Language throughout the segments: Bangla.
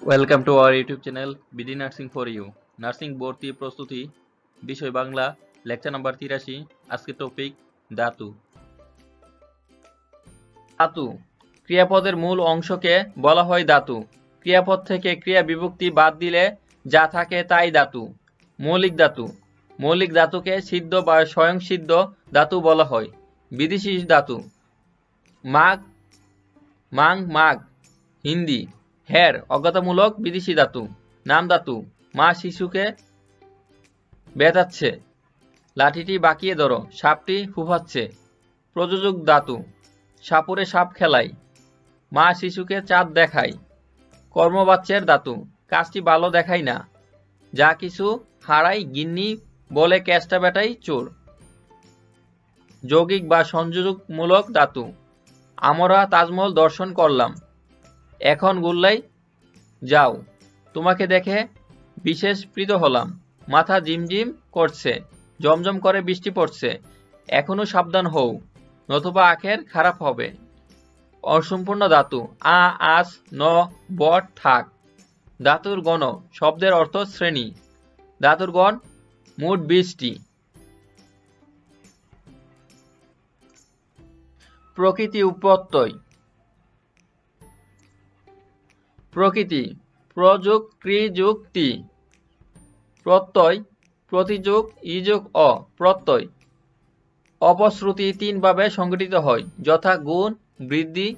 Welcome to our YouTube channel BD nursing for you. Nursing ভর্তি প্রস্তুতি, বিষয় বাংলা, লেকচার নাম্বার 83। আজকের টপিক ধাতু। ধাতু ক্রিয়াপদের মূল অংশকে বলা হয় ধাতু। ক্রিয়াপদ থেকে ক্রিয়া বিভক্তি বাদ দিলে যা থাকে তাই ধাতু। মৌলিক ধাতু, মৌলিক ধাতুকে সিদ্ধ বা স্বয়ংসিদ্ধ ধাতু বলা হয়। বিদেশি ধাতু, মাগ মাগ হিন্দি, হের অজ্ঞতামূলক বিদেশি ধাতু। নাম ধাতু, মা শিশুকে বেঁধাচ্ছে, লাঠিটি বাঁকিয়ে ধরো, সাপটি ফুফাচ্ছে। প্রযোজক ধাতু, সাপুরে সাপ খেলায়, মা শিশুকে চাঁদ দেখায়। কর্মবাচ্যের ধাতু, কাজটি ভালো দেখায় না, যা কিছু হারাই গিন্নি বলে কেষ্টা বেটাই চোর। যৌগিক বা সংযোজকমূলক ধাতু, আমরা তাজমহল দর্শন করলাম, এখন গোল্লাই যাও, তোমাকে দেখে বিশেষ প্রীত হলাম, মাথা ঝিমঝিম করছে, জমজম করে বৃষ্টি পড়ছে, এখনো সাবধান হও, নতুবা আখের খারাপ হবে। অসম্পূর্ণ ধাতু, আস ন বট থাক। ধাতুর গণ, শব্দের অর্থ শ্রেণী। ধাতুর গণ মোট 20টি। প্রকৃতি ও প্রত্যয়। প্রকৃতি প্রযোগ ক্রিযোগ তি। প্রত্যয় প্রতিযোগ ইযোগ অ। প্রত্যয় অপশ্রুতি 3 ভাবে সংগঠিত হয়, যথা গুণ, বৃদ্ধি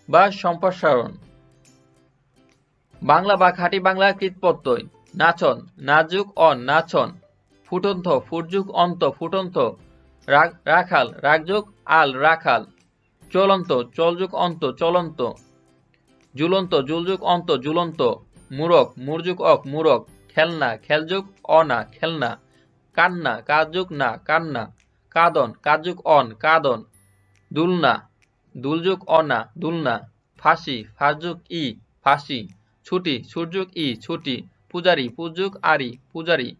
বা সম্প্রসারণ। বাংলা বা খাঁটি বাংলা কৃৎপ্রত্যয়। নাচন, নাচযুগ অন, নাচন। ফুটন্ত, ফুটযুগ অন্ত, ফুটন্ত। রাখাল, রাগযুগ আল, রাখাল। চলন্ত, চলযুগ অন্ত, চলন্ত। ঝুলন্ত, জুলযুগ অন্ত, ঝুলন্ত। মূরক, মূর্যুগ অক, মূরক। খেলনা, খেলযুগ অনা, খেলনা। কান্না, কাজযুগ না, কান্না। কাদন, কাজযুগ অন, কাদন। দুলনা, দুলযুগ অনা, দুলনা। ফাঁসি, ফাঁসযুগ ই, ফাঁসি। ছুটি, ছুটযুগ ই, ছুটি। পূজারি, পূজযুগ আরি, পূজারি।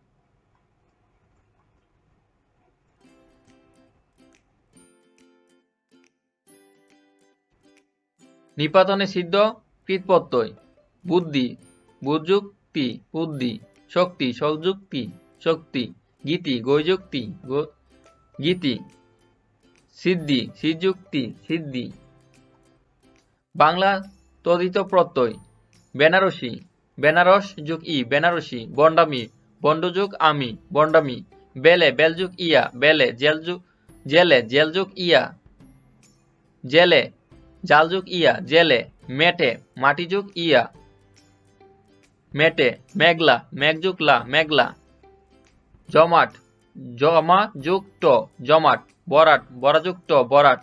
নিপাতনে সিদ্ধ কৃৎপ্রত্যয়। বুদ্ধি, বুধযুগ তি, বুদ্ধি। শক্তি, শযুগ তি, শক্তি। গীতি, গৈযুগ তি, গীতি। সিদ্ধি, সিযুগ তি, সিদ্ধি। বাংলা তদ্ধিত প্রত্যয়। বেনারসি, বেনারস যুগ ই, বেনারসি। বন্ডামি, বন্ডযুগ আমি, বন্ডামি। বেলে, বেলযুগ ইয়া, বেলে। জেলে, জেলযুগ ইয়া, জেলে। জালযুগ ইয়া, জেলে। মেটে, মাটিযুগ ইয়া, মেটে। মেঘলা, মেঘযুগ লা, মেঘলা। জমাট, জমা যুগ ট, জমাট। বরাট, বরাযুগ ট, বরাট।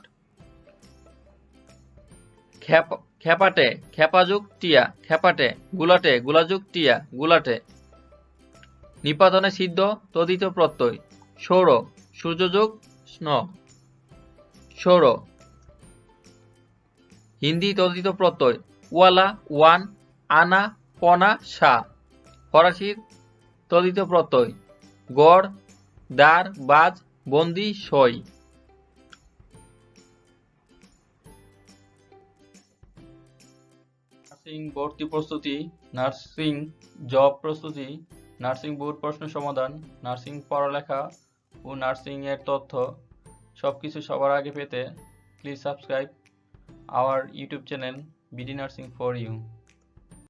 খেপাটে, খেপাযুগ টিয়া, খেপাটে। গুলাটে, গুলাযুগ টিয়া, গুলাটে। নিপাতনে সিদ্ধ তদ্ধিত প্রত্যয়। সৌর, সূর্যযুগ স্ন, সৌর। হিন্দি তদ্ধিত প্রত্যয়। ওয়ালা, ওয়ান। আনা, পনা, সা। ফরাসির তদ্ধিত প্রত্যয়। গড়, দাঁড়, বাজ, বন্দি, সই। নার্সিং ভর্তি প্রস্তুতি, নার্সিং জব প্রস্তুতি, নার্সিং বোর্ড প্রশ্ন সমাধান, নার্সিং পড়ালেখা ও নার্সিং এর তথ্য সবকিছু সবার আগে পেতে please subscribe our YouTube channel BD nursing for you.